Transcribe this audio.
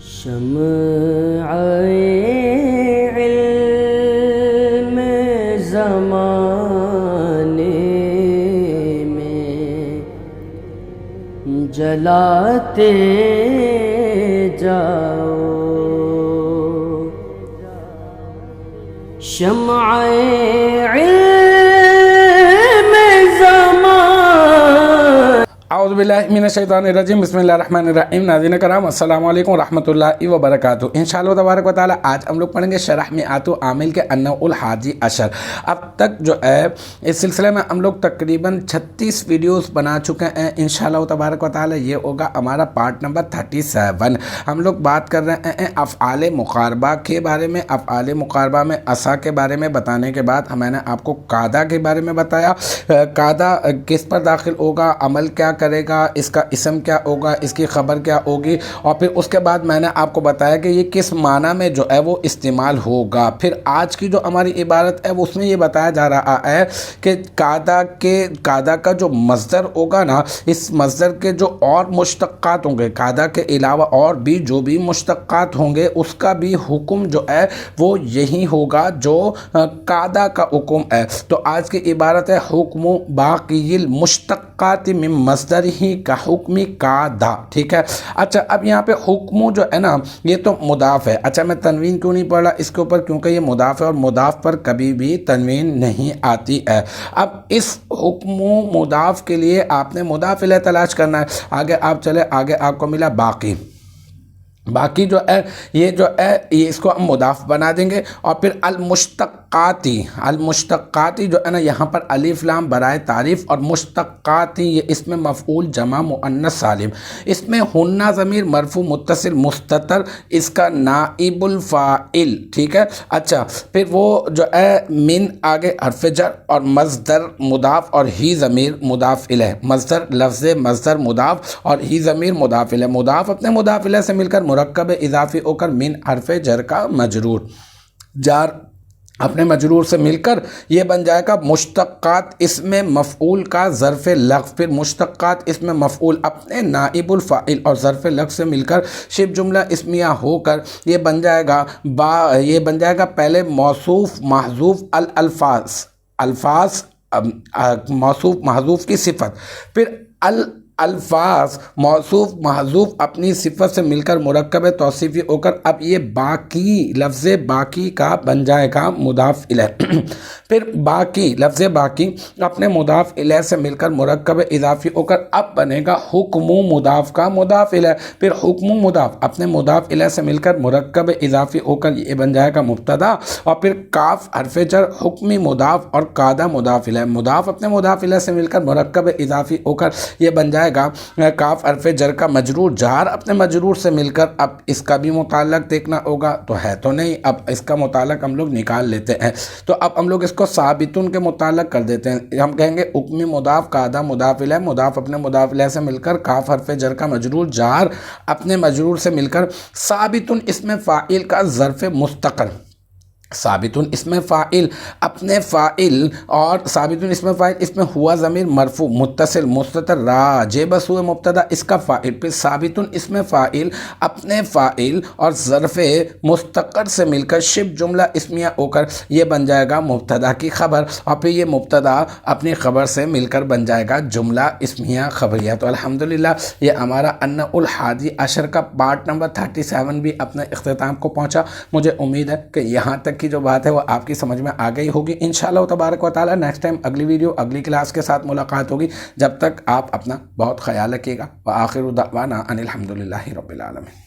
شمع علم زمانے میں جلاتے جاؤ، شمع علم زمان۔ اعوذ باللہ من الشیطان الرجیم، بسم اللہ الرحمن الرحیم۔ ناظرین کرام السلام علیکم ورحمۃ اللہ وبرکاتہ۔ انشاءاللہ تبارک و تعالی آج ہم لوگ پڑھیں گے شرح میعات عامل کے النوع الحادی عشر۔ اب تک جو ہے اس سلسلے میں ہم لوگ تقریباً 36 ویڈیوز بنا چکے ہیں۔ انشاءاللہ تبارک و تعالی یہ ہوگا ہمارا پارٹ نمبر 37۔ ہم لوگ بات کر رہے ہیں افعال مقاربہ کے بارے میں۔ افعال مقاربہ میں عصا کے بارے میں بتانے کے بعد میں نے آپ کو قاعدہ کے بارے میں بتایا، قاعدہ کس پر داخل ہوگا، عمل کیا کرے گا، اس کا اسم کیا ہوگا، اس کی خبر کیا ہوگی، اور پھر اس کے بعد میں نے آپ کو بتایا کہ یہ کس معنی میں جو ہے وہ استعمال ہوگا۔ پھر آج کی جو ہماری عبارت ہے اس میں یہ بتایا جا رہا ہے کہ قاعدہ کا جو مصدر ہوگا نا، اس مصدر کے جو اور مشتقات ہوں گے، قاعدہ کے علاوہ اور بھی جو بھی مشتقات ہوں گے، اس کا بھی حکم جو ہے وہ یہی ہوگا جو قاعدہ کا حکم ہے۔ تو آج کی عبارت ہے حکم باقی المشتقات من مصدر ہی کا حکم قاعدہ، ٹھیک ہے۔ اچھا اب یہاں پہ حکم جو ہے نا یہ تو مضاف ہے۔ اچھا میں تنوین کیوں نہیں پڑھ رہا اس کے اوپر، کیونکہ یہ مضاف ہے اور مضاف پر کبھی بھی تنوین نہیں آتی ہے۔ اب اس حکم مضاف کے لیے آپ نے مضاف الیہ تلاش کرنا ہے۔ آگے آپ چلے، آگے آپ کو ملا باقی۔ باقی جو ہے یہ اس کو ہم مضاف بنا دیں گے، اور پھر المشتقاتی جو ہے نا یہاں پر الف لام برائے تعریف، اور مشتقاتی یہ اس میں مفعول جمع مؤنث سالم، اس میں ہنہ ضمیر مرفوع متصل مستتر، اس کا نائب الفاعل، ٹھیک ہے۔ اچھا پھر وہ جو ہے من آگے حرف جر، اور مصدر مضاف، اور ہی ضمیر مضاف الیہ، مصدر لفظ مصدر مضاف اور ہی ضمیر مضاف الیہ، مضاف اپنے مضاف الیہ سے مل کر مرکب اضافی ہو کر من حرف جر کا مجرور، جار اپنے مجرور سے مل کر یہ بن جائے گا مشتقات اسم مفعول کا ظرف لغو، پھر مشتقات اسم مفعول اپنے نائب الفاعل اور ظرف لغو سے مل کر شبہ جملہ اسمیہ ہو کر یہ بن جائے گا پہلے موصوف محذوف الفاظ موصوف محذوف کی صفت، پھر الفاظ موصوف محذوف اپنی صفت سے مل کر مرکب توصیفی ہو کر اب یہ باقی لفظ باقی کا بن جائے گا مضاف الیہ۔ پھر باقی لفظ باقی اپنے مضاف الیہ سے مل کر مرکب اضافی ہو کر اب بنے گا حکم مضاف کا مضاف الیہ، پھر حکم مضاف اپنے مضاف الیہ سے مل کر مرکب اضافی ہو کر یہ بن جائے گا مبتدا، اور پھر کاف حرف جر حکمی مضاف اور قاعدہ مضاف الیہ، مضاف اپنے مضاف الیہ سے مل کر مرکب اضافی ہو کر یہ بن جائے گا کاف حرف جر کا مجرور، جار اپنے مجرور سے مل کر اب اس کا بھی متعلق دیکھنا ہوگا، تو ہے تو نہیں، اب اس کا متعلق ہم لوگ نکال لیتے ہیں۔ تو اب ہم لوگ اس کو ثابتن کے متعلق کر دیتے ہیں، ہم کہیں گے حکمی مضاف قاعدہ مضاف الیہ، مضاف اپنے مضاف الیہ سے مل کر کاف حرف جر کا مجرور، جار اپنے مجرور سے مل کر ثابتن اسم فاعل کا ظرف مستقر، ثابتن اسم فاعل اپنے فاعل، اور ثابتن اسم فاعل اس میں ہوا ضمیر مرفوع متصل مستتر راجع بس ہوئے مبتدا اس کا فاعل، پھر ثابتن اسم فاعل اپنے فاعل اور ظرف مستقر سے مل کر شبہ جملہ اسمیہ ہو کر یہ بن جائے گا مبتدا کی خبر، اور پھر یہ مبتدا اپنی خبر سے مل کر بن جائے گا جملہ اسمیہ خبریہ۔ تو الحمدللہ یہ ہمارا النوع الحادی عشر کا پارٹ نمبر 37 بھی اپنے اختتام کو پہنچا۔ مجھے امید ہے کہ یہاں تک کی جو بات ہے وہ آپ کی سمجھ میں آ گئی ہوگی۔ انشاءاللہ تبارک و تعالی نیکسٹ ٹائم اگلی ویڈیو اگلی کلاس کے ساتھ ملاقات ہوگی، جب تک آپ اپنا بہت خیال رکھیے گا۔ وآخر دعوانا ان الحمدللہ رب العالمین۔